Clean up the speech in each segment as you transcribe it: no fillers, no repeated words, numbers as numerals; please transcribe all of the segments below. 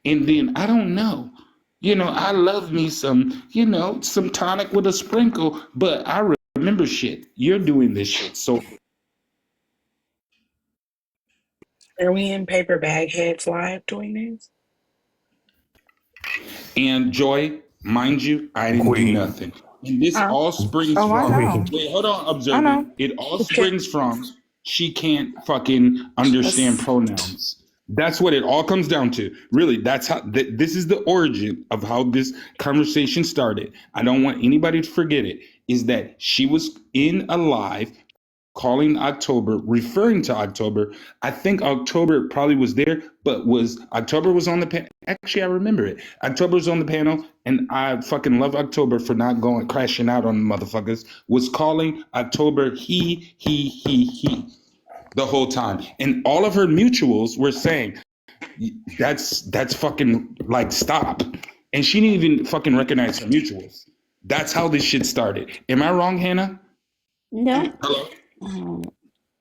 And then I don't know. I love me some, some tonic with a sprinkle, but I remember shit. You're doing this shit. So, Are we in paper bag heads live doing this? and Joy, mind you, I didn't do Queen. nothing. And this Oh, all springs Oh, I from, know. Queen. wait, hold on, I know. observant. It all okay. springs from she can't fucking understand Let's, pronouns. That's what it all comes down to. Really, that's how, this is the origin of how this conversation started. I don't want anybody to forget it. Is that she was in a live calling October, referring to October. I think October probably was there, but October was on the panel. Actually, I remember it. October was on the panel, and I fucking love October for not going crashing out on the motherfuckers. Was calling October he the whole time, and all of her mutuals were saying that's fucking like stop, and she didn't even fucking recognize her mutuals. That's how this shit started. Am I wrong, Hannah? No. Hello? um,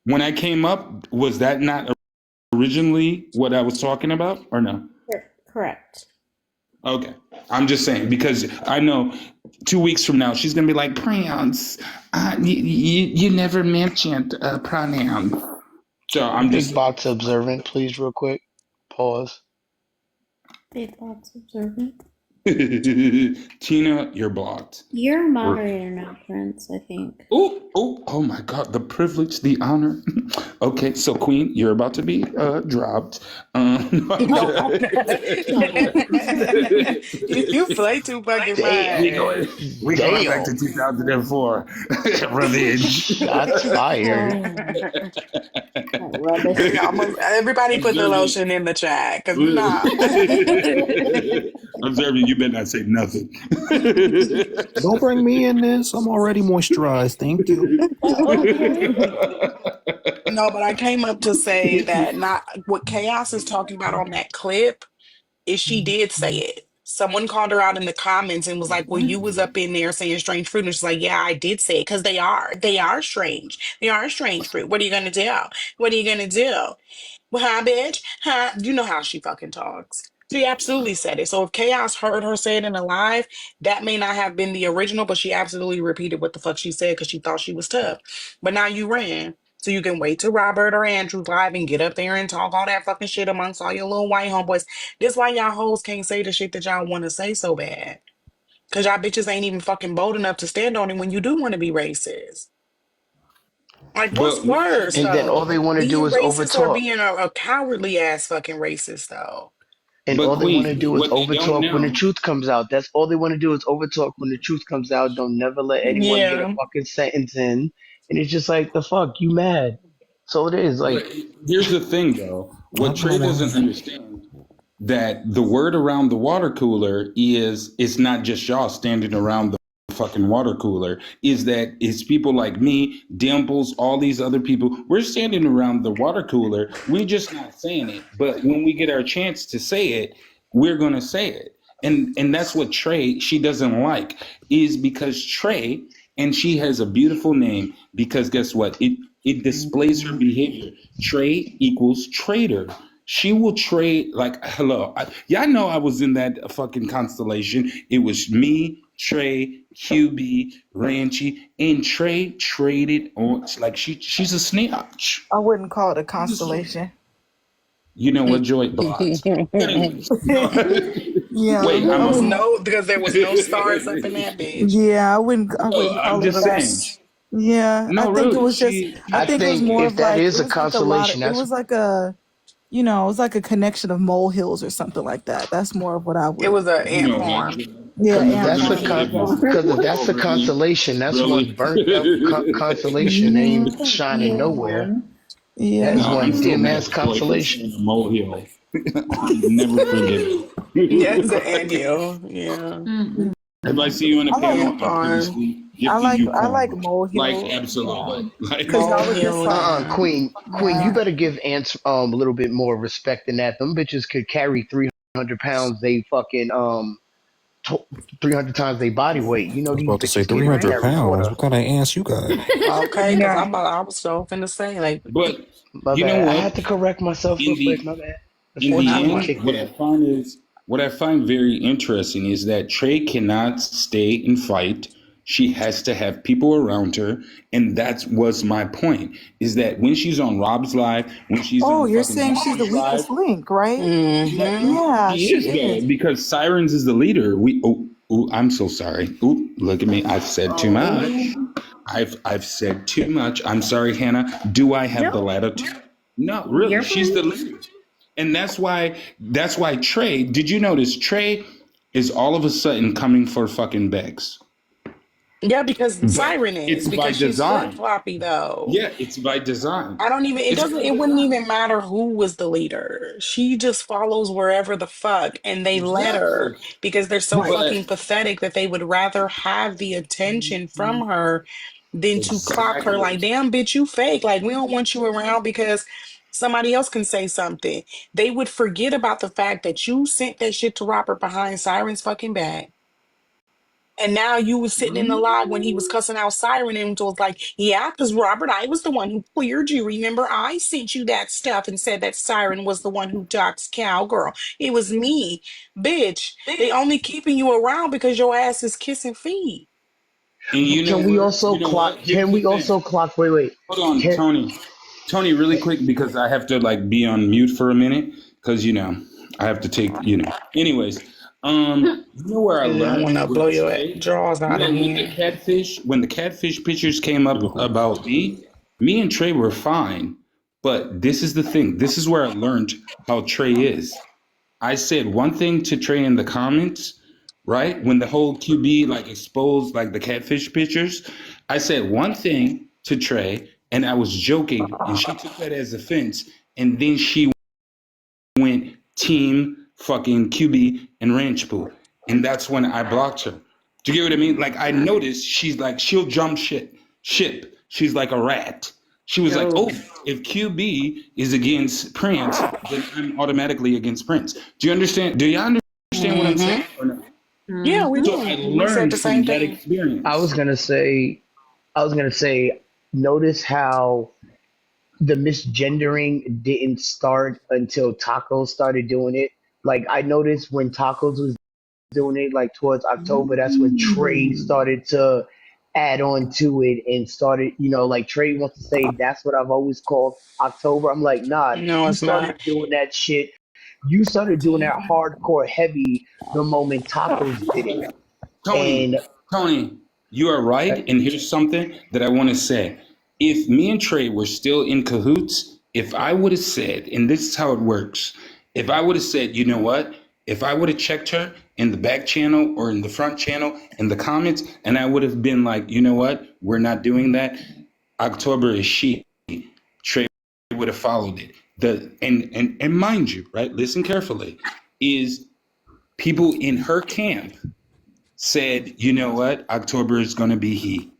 When I came up, was that not originally what I was talking about, or no? Correct. Okay, I'm just saying because I know 2 weeks from now she's gonna be like pronouns. You never mentioned pronouns, so I'm Big just box observant, please, real quick. Pause. Big lots observant. Tina, you're blocked. You're a moderator now, Prince, I think. Oh my God, the privilege, the honor. Okay, so Queen, you're about to be dropped. no. Stop. You play too fucking we Damn. going, much. we going back to Damn. 2004. Revenge. Shots fired. That rubbish. Everybody put the Observing. lotion in the chat, cause nah. Observing, you better not say nothing. Don't bring me in this. I'm already moisturized. Thank you. Okay. No, but I came up to say that not what Chaos is talking about on that clip is she did say it. Someone called her out in the comments and was like, "Well, you was up in there saying strange fruit." And she's like, "Yeah, I did say it because they are. They are strange. They are strange fruit. What are you gonna do? What are you gonna do? Well, hi, bitch. Hi. You know how she fucking talks." She absolutely said it. So if Chaos heard her say it in a live, that may not have been the original, but she absolutely repeated what the fuck she said because she thought she was tough. But now you ran. So you can wait till Robert or Andrew's live and get up there and talk all that fucking shit amongst all your little white homeboys. This why y'all hoes can't say the shit that y'all want to say so bad. Cause y'all bitches ain't even fucking bold enough to stand on it when you do want to be racist. Like, what's But worse And then all though? they want to do Being is racist or overtalk. being a cowardly ass fucking racist though? And but all they want to Queen, do is what they don't overtalk when the know. truth comes out. That's all they want to do is overtalk when the truth comes out. Don't never let anyone get a Yeah. fucking sentence in. And it's just like, the fuck, you mad. So it is. But Like, here's the thing, though. What I'm Trey doesn't on. understand that the word around the water cooler is it's not just y'all standing around the fucking water cooler. Is that it's people like me, Dimples, all these other people. We're standing around the water cooler. We're just not saying it. But when we get our chance to say it, we're gonna say it. And that's what Trey she doesn't like is because Trey and she has a beautiful name because guess what? It displays her behavior. Trey equals traitor. She will trade like hello. Y'all know I was in that fucking constellation. It was me, Trey, QB, Ranchi, and Trey traded on like she's a snitch. I wouldn't call it a She's a snitch. constellation. You know what, Joy blocked. Anyways, Yeah, wait, I There was wouldn't. no because there was no stars up in that bitch. Yeah, I wouldn't. I wouldn't I'm call it just a. saying. Yeah, I No, think it really, was just. she I I think it was think more if of that like it is a was like a lot of. consolation, It that's was like a, it was like a connection of molehills or something like that. That's more of what I It would. was a you ant know what, farm. Joy? Yeah, because if ant We're that's gonna a farm. try to con- move Yeah. because if that's a over. consolation, that's one Really? burnt up consolation. They Hmm. ain't shining nowhere. Yeah. That is No, Yeah. I'm one still dim mad ass at Joy for saying consolation. a molehill. I'm never forgive Yeah, it's an it. anthill. Yeah. Mm-mm. If I see you on a I like. panel, Ant I'm farm. purposely gifting you I like corn. Like molehills. Yeah, absolutely. Like because y'all were just Molehill, like, yeah. Queen, you yeah. better give ants a little bit more respect than that. Them bitches could carry 300 pounds. They fucking 300 times their body weight. You know I was these about to say bitches can't 300 carry pounds. water. What kind of ants you got? Okay, because Yeah. I was so finna say like but My you know bad. I what? had to correct myself In real quick. the My bad. in Before the not Joy end, fun. kicked what I in. find is what I find very interesting is that Trey cannot stay and fight. She has to have people around her, and that was my point. Is that when she's on Rob's live, when she's Oh, on you're fucking saying she's the Marty's live, weakest link, right? Mm-hmm. Yeah, she she is is. though because Sirens is the leader. I'm so sorry. Look at me. I've said too much. I've said too much. I'm sorry, Hannah. Do I have the No, latitude? No, really. you're She's the fine. leader. And that's why Trey, did you notice Trey is all of a sudden coming for fucking Bex? Yeah, because But Siren is it's by because she's flip design. floppy though. Yeah, it's by design. I don't even it It's doesn't by it wouldn't design. even matter who was the leader. She just follows wherever the fuck and they let her Exactly. because they're so fucking But pathetic that they would rather have the attention from her than to clock her exactly. like, damn bitch, you fake. Like we don't want you around because somebody else can say something. They would forget about the fact that you sent that shit to Robert behind Siren's fucking back. And now you was sitting in the live when he was cussing out Siren and was like, yeah, because Robert, I was the one who cleared you. Remember, I sent you that stuff and said that Siren was the one who doxed Cowgirl. It was me. Bitch, they only keeping you around because your ass is kissing feet. And But you know can we what? also You know clock? what? Here's Can the we thing. also clock? Wait, wait. Hold on, Can Tony. Tony, really quick because I have to like be on mute for a minute because I have to take. Anyways, you know where I And I learned want to blow with your Trey? drawers out of When the here. catfish pictures came up about me and Trey were fine. But this is the thing. This is where I learned how Trey is. I said one thing to Trey in the comments, right? When the whole QB like exposed like the catfish pictures, I said one thing to Trey and I was joking and she took that as offense and then she went team fucking QB and ranch poo. And that's when I blocked her. Do you get what I mean? Like I noticed she's like she'll jump ship. She's like a rat. She was like, No. "Oh, if QB is against Prince, then I'm automatically against Prince." Do you understand? Do you understand what I'm Hmm. saying? Or no? Yeah, we Mm-hmm. So I do. We said learned the same from that thing. I was experience. gonna say, I was gonna say, notice how the misgendering didn't start until Tacos started doing it. Like I noticed when Tacos was doing it, like towards October, that's when Trey started to add on to it and started, like Trey wants to say that's what I've always called October. I'm like, nah, No, you it's started not. doing that shit. You started doing that hardcore heavy the moment Tacos did it. Tony, And Tony, you are right. And here's something that I want to say. If me and Trey were still in cahoots, if I would have said, and this is how it works, if I would have said, you know what? If I would have checked her in the back channel or in the front channel in the comments, and I would have been like, you know what? We're not doing that. October is she. Trey would have followed it. And mind you, right? Listen carefully. Is people in her camp said, you know what, October is going to be he.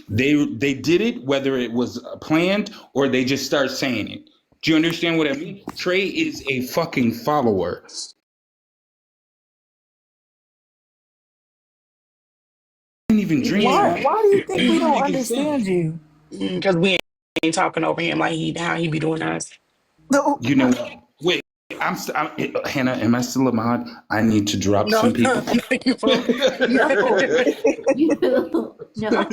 They did it whether it was planned or they just start saying it. Do you understand what I mean? Trey is a fucking follower. I didn't even dream Why? Yeah. that. Why do you It think we ain't don't making sense. understand you? Because we ain't talking over him like how he be doing us. No. You know what? Wait, Hannah. Am I still a mod? I need to drop No, some people. no, you won't. No. You no.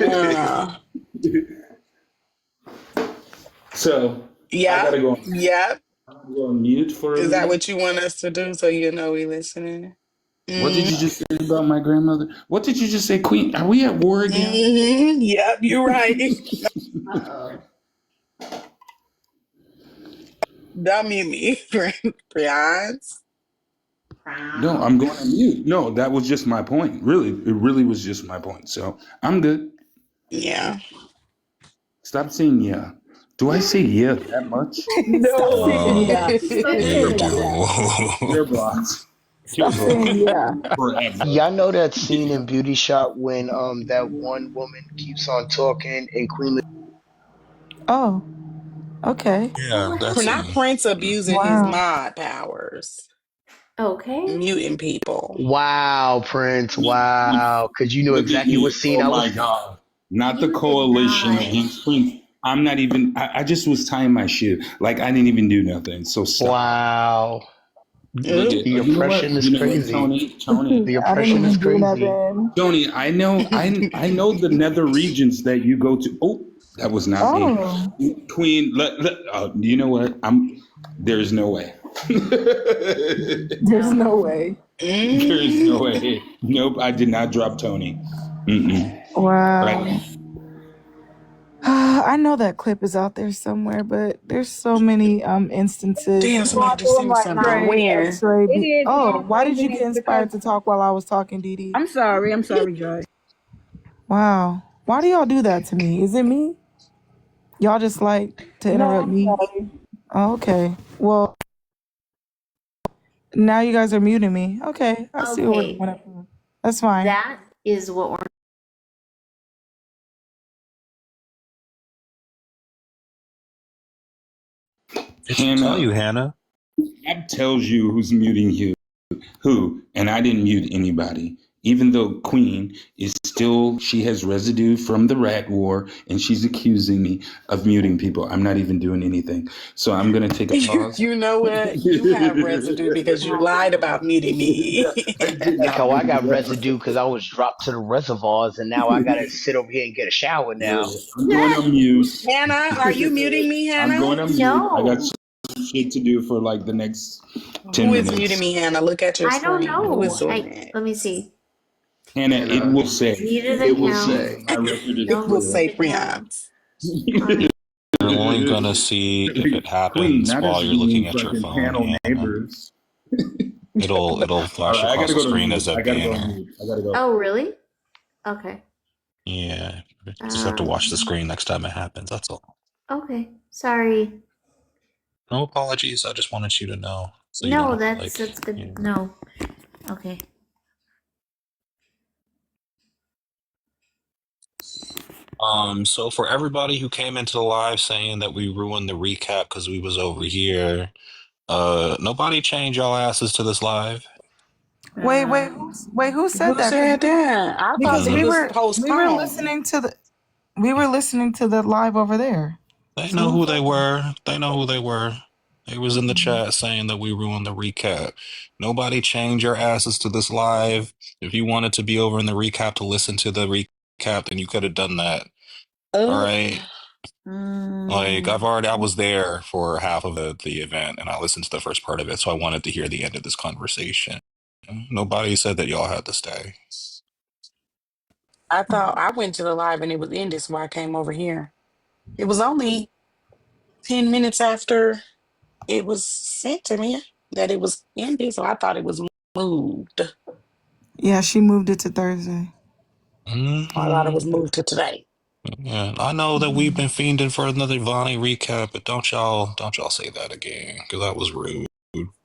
uh, So I yeah, gotta go. yeah. I'm gonna go on mute for a Is that minute. what you want us to do so you know we listening? What did Mm-hmm. you just say about my grandmother? What did you just say, Queen? Are we at war again? Mm-hmm. Yep, you're right. Uh-oh. Don't mute me, Prions. No, Frown. I'm going on mute. No, that was just my point. Really, it really was just my point. So I'm good. Yeah. Stop saying yeah. Do I say yeah that much? Stop saying No. yeah. Stop You saying do. yeah. You're blocked. You're Stop blocked saying yeah. forever. y'all know that scene in Beauty Shop when that one woman keeps on talking and Queen Oh, okay. Yeah, that's Not him. Prince abusing his Wow. mod powers, Okay. muting people. Wow, Prince, wow. Cause you knew Look at exactly what me. scene Oh I my was God. Not the You did coalition not. against Prince. I'm not even. I just was tying my shoe. Like I didn't even do nothing. So stop. Wow. Look Oop. at. The You know what? oppression is You know what, crazy. Tony? Tony. The I didn't oppression is even do crazy. nothing. Tony. I know. I know the nether regions that you go to. Oh, that was not me. Oh, Queen. You know what? I'm. There's no way. there's no way. There's no Mm. way. Nope. I did not drop Tony. Mm-mm. Right. Wow. I know that clip is out there somewhere, but there's so many instances Damn, of somebody Going just through sent them me right something. now. X-ray, Where? X-ray. It is, and Oh, I'm why did you saving get it because inspired to talk while I was talking, Dee Dee? I'm sorry. I'm sorry, Joy. Wow. Why do y'all do that to me? Is it me? Y'all just like to No, interrupt I'm me? sorry. Oh, okay. Well, now you guys are muting me. Okay, I see where it Okay, went up. That's fine. that is what we're. It should tell Hannah. you, Hannah. App tells you who's muting you. Who? And I didn't mute anybody. Even though Queen is still, she has residue from the rat war and she's accusing me of muting people. I'm not even doing anything. So I'm going to take a pause. You know what? You have residue because you lied about meeting me. I did not Echo, I mute got nobody. residue because I was dropped to the reservoirs and now I gotta sit over here and get a shower Yeah, now. I'm going on mute. Hannah, are you muting me, I'm Hannah? going on mute. I got No, some shit to do for like the next Who 10 is muting minutes. me, Hannah? Look at your I don't screen. Who is know. doing I that? let me see. Hannah, it Hannah, will say, Muted it will account. say. my record is It No will clear. say muted account. Prions. Chronic. You're only gonna see if it Queen, happens not while us you're looking being at your fucking phone, panel Hannah. neighbors. It'll All flash right, I across gotta the go to screen mute. as a I gotta go on banner. mute. I gotta go. Oh, really? Okay. Yeah, you just have to watch the Um. screen next time it happens. That's all. Okay. Sorry. No apologies. I just wanted you to know so you don't No, have to that's you good. know. No. Okay. So for everybody who came into the live saying that we ruined the recap because we was over here, nobody change y'all asses to this live. Wait, who said Who that? said that? I thought Because we Mm, was we were postponed. listening to the live over there. they So know who who said they that? were. They know who they were. They was in the chat saying that we ruined the recap. Nobody change your asses to this live. If you wanted to be over in the recap to listen to the recap, then you could have done that. All Oh, right. Like Mm, I was there for half of the event and I listened to the first part of it, so I wanted to hear the end of this conversation. Nobody said that y'all had to stay. I thought I went to the live and it was ended, so I came over here. It was only 10 minutes after it was sent to me that it was ended, so I thought it was moved. Yeah, she moved it to Thursday. I thought it was Hmm. moved to today. Yeah, I know that we've been fiending for another Vonnie recap, but don't y'all say that again, because that was rude.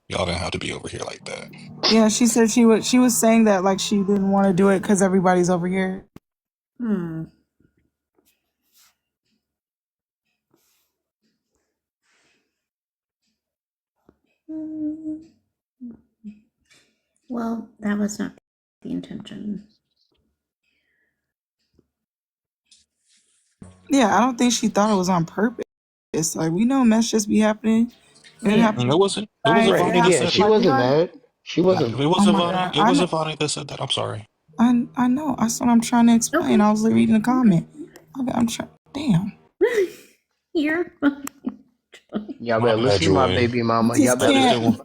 Y'all didn't have to be over here like that. Yeah, she said she was saying that like she didn't want to do it because everybody's over here. hmm. Mm, well, that was not the intention. Yeah, I don't think she thought it was on purpose. Like we know mess just be happening. It Yeah. And happens. it wasn't It Right. Vonnie that happens Yeah, said she that. for wasn't everybody. mad. She wasn't. It Oh wasn't my Vonnie. god, It wasn't Vonnie that said that. I'm sorry. I know. That's what I'm trying to explain. Okay. I was reading the comment. Okay, I'm trying. Damn. You're Y'all My better bad, listen to my Joy. baby I mama. Y'all just I better just can't. listen. didn't.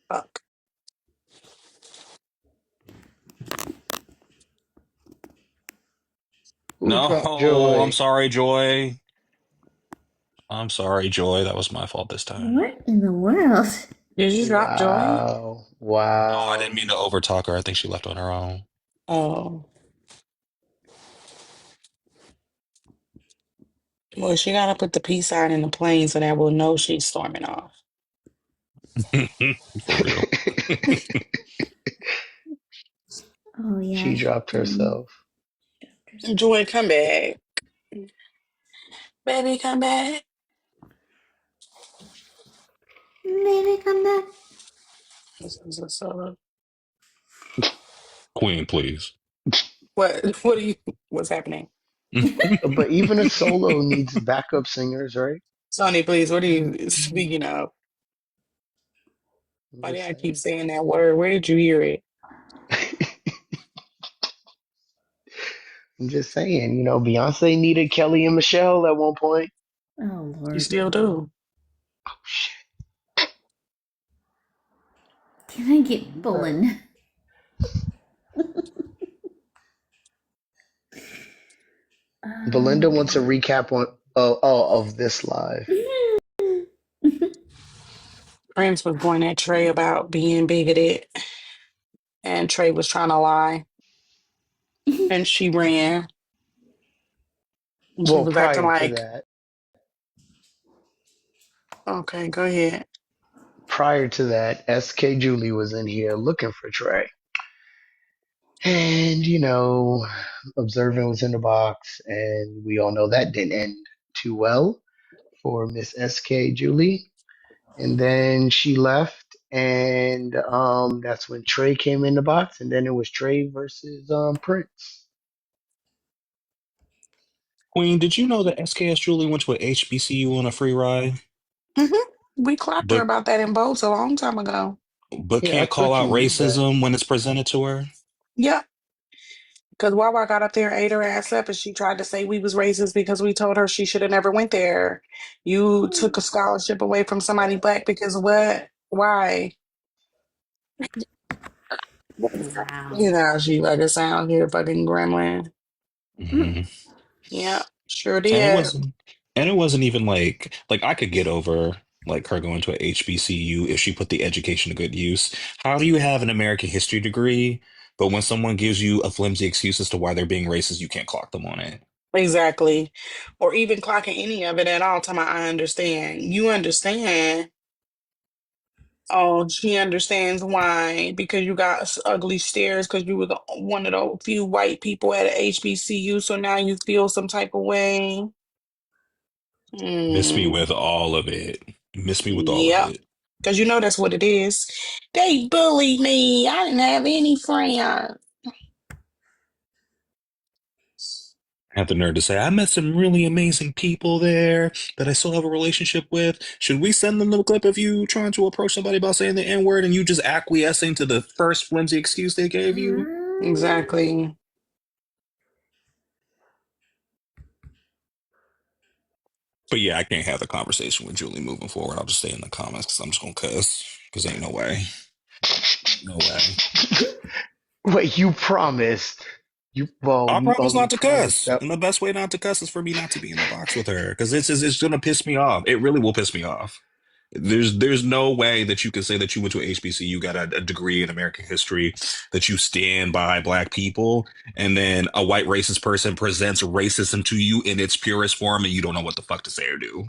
Fuck. Who No, dropped I'm Joy? sorry, Joy. I'm sorry, Joy. That was my fault this time. what in the world? Did you drop Joy? Wow. No, I didn't Wow. mean to overtalk her. I think she left on her own. Oh, well, she gotta put the peace sign in the plane so that we'll know she's storming off. For real. Oh yeah, She she dropped herself. dropped herself. Joy, come back. Baby, come back. Maybe come back. This is a solo. Queen, please. What? What are you? What's happening? But even a solo needs backup singers, right? Sonny, please. What are you speaking of? I'm Why do just I keep saying. saying that word? Where did you hear it? I'm just saying, Beyonce needed Kelly and Michelle at one point. Oh You Lord. still do. Oh, shit. Can I get All right. Bullen? Belinda Um, wants a recap of this live. Prince was going at Trey about being bigoted, and Trey was trying to lie, and she ran, and she Well, was acting prior to like, that, "Okay, go ahead." SK Julie was in here looking for Trey. And, Observant was in the box, and we all know that didn't end too well for Miss SK Julie. And then she left, and that's when Trey came in the box, and then it was Trey versus Prince. Queen, did you know that SKS Julie went to a HBCU on a free ride, hmm We clapped her but about that in Bolts a long time ago. Yeah, I can't call thought you out knew that. racism when it's presented to her? Yep, because Wawa got up there and ate her ass up, and she tried to say we was racist because we told her she should have never went there. You took a scholarship away from somebody black because what? Why? wow. You know how she fucking sound here, fucking gremlin. Mm. Hmm. Yeah, sure And it did. wasn't, and it wasn't even like I could get over like her going to a HBCU if she put the education to good use. How do you have an American history degree, but when someone gives you a flimsy excuse as to why they're being racist, you can't clock them on it? Exactly. Or even clocking any of it at all. Time I understand. You understand. Oh, she understands why. Because you got ugly stares because you were one of the few white people at a HBCU. So now you feel some type of way. Miss me Mm, with all of it. Miss me with all of yep. it. Because you know that's what it is. They bullied me. I didn't have any friends. Have the nerve to say, I met some really amazing people there that I still have a relationship with. Should we send them the clip of you trying to approach somebody about saying the N word and you just acquiescing to the first flimsy excuse they gave you? Exactly. But yeah, I can't have the conversation with Julie moving forward. I'll just stay in the comments because I'm just gonna cuss. Because ain't no way. Ain't no way. Wait, you promised. I You promise only not to promised cuss. that. And the best way not to cuss is for me not to be in the box with her. Because it's gonna piss me off. It really will piss me off. There's no way that you can say that you went to HBC, you got a degree in American history, that you stand by black people, and then a white racist person presents racism to you in its purest form, and you don't know what the fuck to say or do.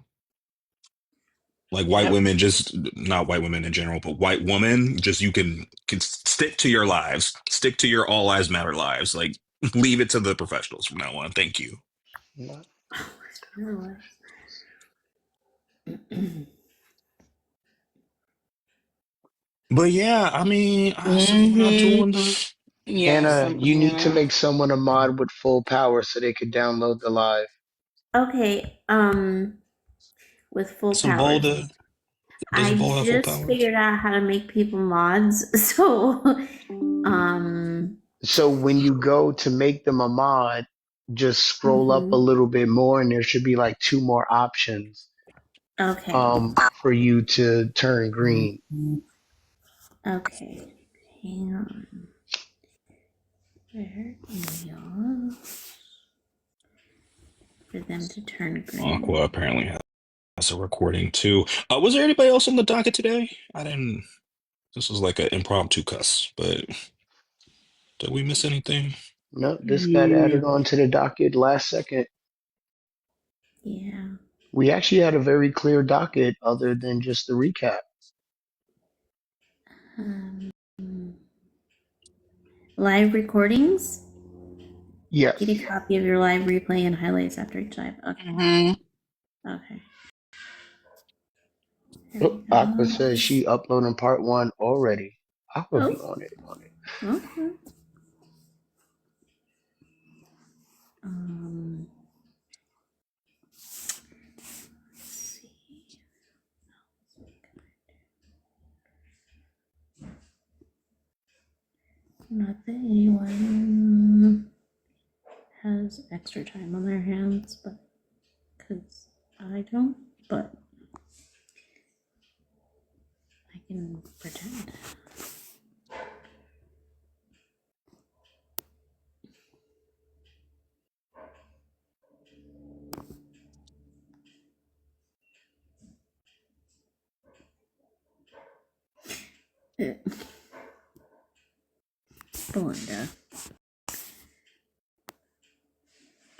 Like white Yep. women, just not white women in general, but white woman, just you can stick to your lives, stick to your all lives matter lives. Like leave it to the professionals from now on. Thank you. Not Realize. But yeah, I mean, since we're not hmm doing the Yes. Hannah, you need to Yeah. make someone a mod with full power so they could download the live. Okay, with full some powers. Volta, doesn't I Volta have full just powers? figured out how to make people mods, so um So when you go to make them a mod, just scroll up a mhm. little bit more, and there should be like two more options Okay. for you to turn green. Okay. Hang on. Where is for them to turn Aqua green? apparently has a recording too. Was there anybody else on the docket today? I didn't. This was like an impromptu cuss, but did we miss anything? No, this got Mm. added on to the docket last second. Yeah. We actually had a very clear docket other than just the recap. Um, live recordings. Get a Yes. copy of your live replay and highlights after each live. Okay. hmm Okay. There we Oh, Aqua go. says she uploading part one already. Aqua be Oh. on it. Okay. Um, let's see. Not that anyone has extra time on their hands, but because I don't, but I can pretend. Belinda.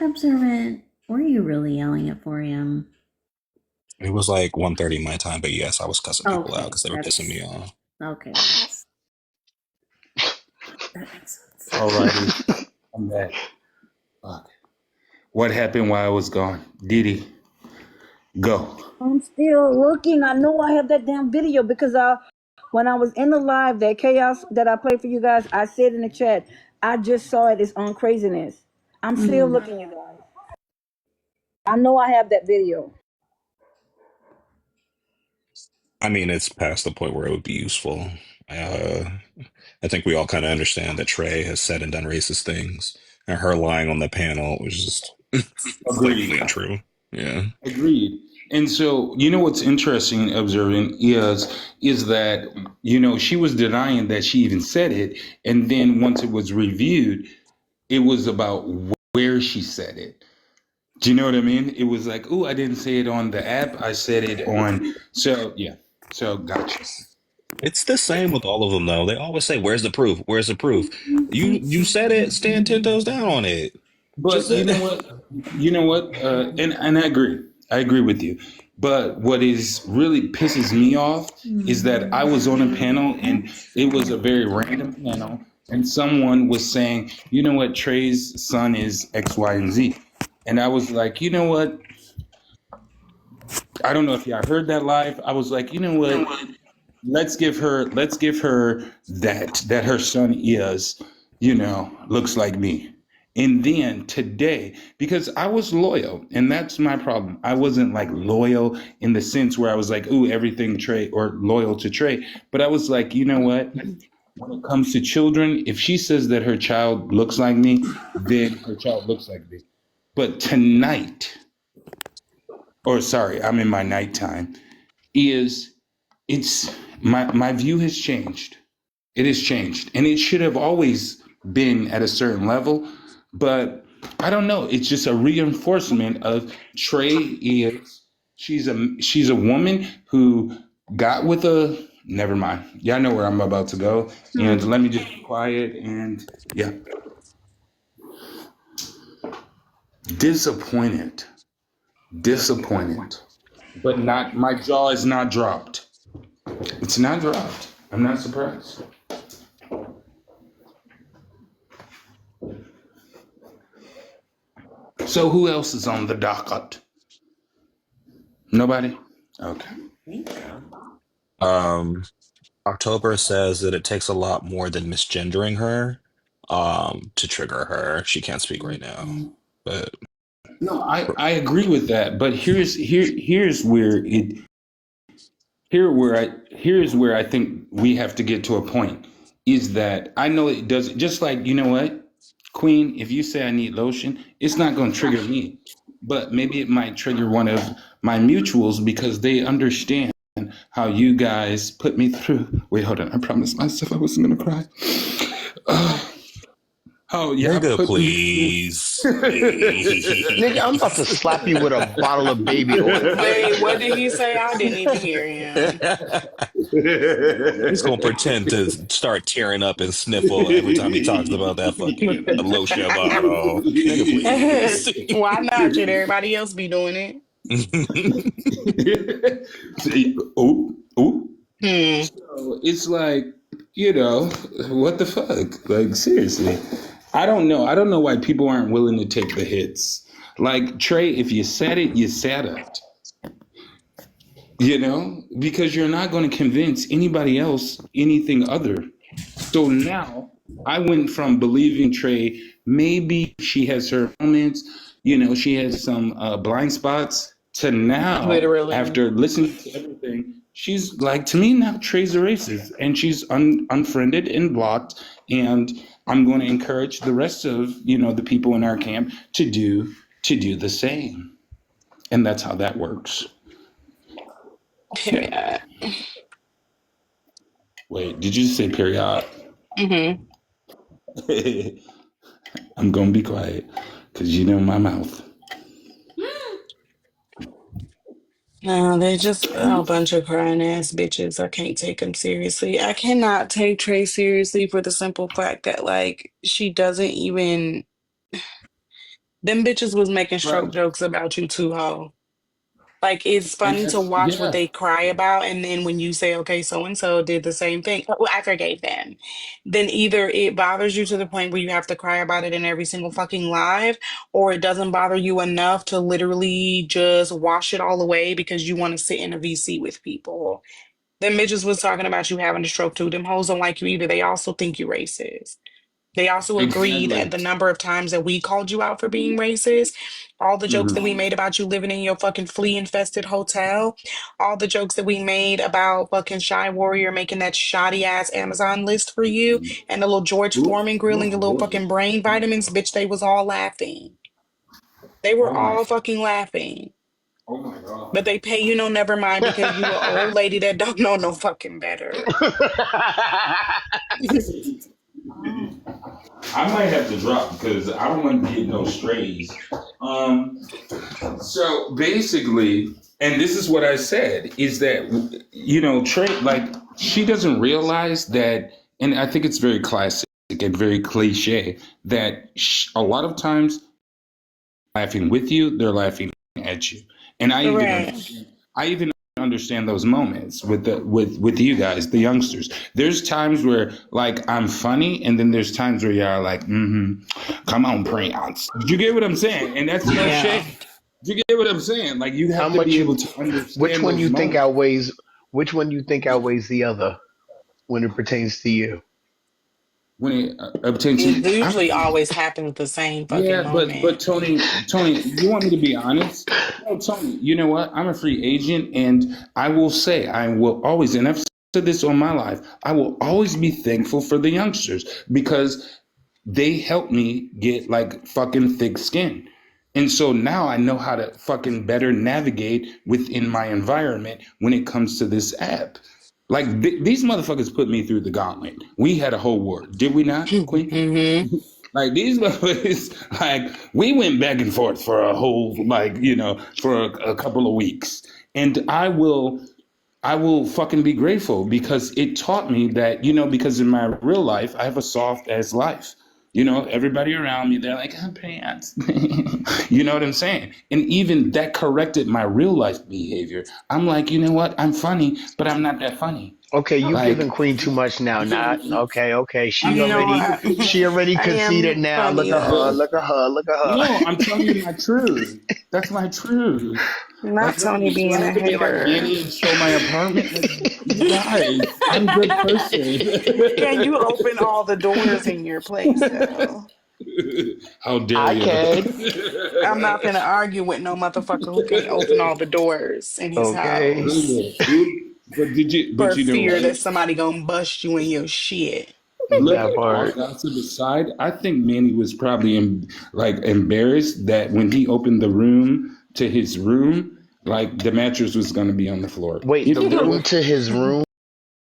Observant, were you really yelling at 4 a.m.? It was like 1:30 my time, but yes, I was cussing people out Okay, because they were pissing me off. okay. That makes sense. Alrighty, I'm back. Fuck. What happened while I was gone? Diddy, go. I'm still looking. I know I have that damn video because when I was in the live, that chaos that I played for you guys, I said in the chat, I just saw it. It's on craziness. I'm still looking, you guys. I know I have that video. I mean, it's past the point where it would be useful. Uh, I think we all kind of understand that Trey has said and done racist things, and her lying on the panel was just blatantly Agreed. untrue. Yeah. Agreed. And so, you know what's interesting observing is that she was denying that she even said it, and then once it was reviewed, it was about where she said it. Do you know what I mean? It was like, oh, I didn't say it on the app. I said it on. So yeah. So gotcha. It's the same with all of them, though. They always say, "Where's the proof? Where's the proof?" You said it. Stand 10 toes down on it. Just But you know what? You know what? And I agree. I agree with you. But what is really pisses me off is that I was on a panel and it was a very random panel, and someone was saying, you know what, Trey's son is X, Y, and Z. And I was like, you know what? I don't know if y'all heard that live. I was like, you know what? Let's give her that her son is, looks like me. And then today, because I was loyal, and that's my problem. I wasn't like loyal in the sense where I was like, ooh, everything Trey or loyal to Trey. But I was like, you know what? When it comes to children, if she says that her child looks like me, then her child looks like me. But tonight, or sorry, I'm in my nighttime, is it's my view has changed. It has changed, and it should have always been at a certain level. But I don't know. It's just a reinforcement of Trey is she's a woman who got with a never mind. Y'all know where I'm about to go, and let me just be quiet. And yeah, disappointed, disappointed, but not my jaw is not dropped. It's not dropped. I'm not surprised. So who else is on the docket? Nobody? Okay. um, October says that it takes a lot more than misgendering her, to trigger her. She can't speak right now, but No, I agree with that, but here's where I think we have to get to a point is that I know it does just like you know what, Queen, if you say I need lotion, it's not gonna trigger me. But maybe it might trigger one of my mutuals because they understand how you guys put me through. Wait, hold on. I promised myself I wasn't gonna cry. Oh yeah, nigga, put me through. please. Nigga, I'm about to slap you with a bottle of baby oil. Wait, what did he say? I didn't even hear him. He's gonna pretend to start tearing up and sniffle every time he talks about that fucking lotion bottle. Nigga, please. Why not? Should everybody else be doing See, oh, oh. it? So it's like, what the fuck? Like, seriously. I don't know. I don't know why people aren't willing to take the hits. Like, Trey, if you said it, you said it. Because you're not going to convince anybody else anything other. So now I went from believing Trey, maybe she has her moments, she has some blind spots, to now, Literally. after listening to everything, she's like, to me now, Trey's a racist, and she's unfriended and blocked, and I'm going to encourage the rest of, the people in our camp to do the same, and that's how that works. Period. Wait, did you say period? Mm-hmm. I'm gonna be quiet because you know my mouth. No, they're just a bunch of crying ass bitches. I can't take them seriously. I cannot take Trey seriously for the simple fact that, like, she doesn't even. Them bitches was making Right. stroke jokes about you too, ho. Like, it's And funny to that's, watch what yeah, they cry about, and then when you say, okay, so and so did the same thing, well, I forgave them, then either it bothers you to the point where you have to cry about it in every single fucking live, or it doesn't bother you enough to literally just wash it all away because you want to sit in a VC with people. Them bitches was talking about you having a stroke too. Them hoes don't like you either. They also think you racist. They also agreed at exactly. the number of times that we called you out for being racist, all the jokes that we Mhm. made about you living in your fucking flea infested hotel, all the jokes that we made about fucking Shy Warrior making that shoddy ass Amazon list for you, and the little George Ooh, Foreman grilling your little fucking brain vitamins, bitch, they was all laughing. They were oh my, all fucking laughing. oh my god. But they pay you no never mind because you an old lady that don't know no fucking better. I might have to drop because I don't want to get no strays. So basically, and this is what I said, is that Trey, like, she doesn't realize that, and I think it's very classic and very cliche that a lot of times laughing with you, they're laughing at you. And Correct. I even understand those moments with you guys, the youngsters. There's times where, like, I'm funny, and then there's times where y'all like, come on, Prince. Did you get what I'm saying? And that's no Yeah. shade. Do you get what I'm saying? Like, you How have to be much able you? to Which understand one those you think moments. outweighs? Which one you think outweighs the other when it pertains to you? When it obtains, It usually always happens at the same fucking yeah, but moment. Tony, you want me to be honest? No, Tony, you know what? I'm a free agent, and I will say, I will always, and I've said this all my life, I will always be thankful for the youngsters because they helped me get like fucking thick skin. And so now I know how to fucking better navigate within my environment when it comes to this app. Like these motherfuckers put me through the gauntlet. We had a whole war, did we not, Queen? Hmm. Like these motherfuckers, like we went back and forth for a whole, like, for a couple of weeks, and I will fucking be grateful because it taught me that, because in my real life, I have a soft ass life. Everybody around me, they're like, pants. You know what I'm saying? And even that corrected my real life behavior. I'm like, you know what? I'm funny, but I'm not that funny. Okay, you giving Like, Queen too much now. you feel Not me? okay. Okay, I'm You know, funny, she already I conceded am now. Look funny at her. though. Look at her. Look at her. no, I'm telling you my truth. That's my truth. Not Like, Tony do I being a have to be like hater. Manny and show my apartment? Like, you guys, I'm a good Can person. you open all the doors in your place though? How dare I you? can. I'm not gonna argue with no motherfucker who can't open all the doors in his Okay. house But for you know fear what? that somebody gonna bust you in your shit. Look, That all part. gossip aside, I think Manny was probably like embarrassed that when he opened the room to his room, like the mattress was going to be on the floor. Wait, He the didn't know room what. to his room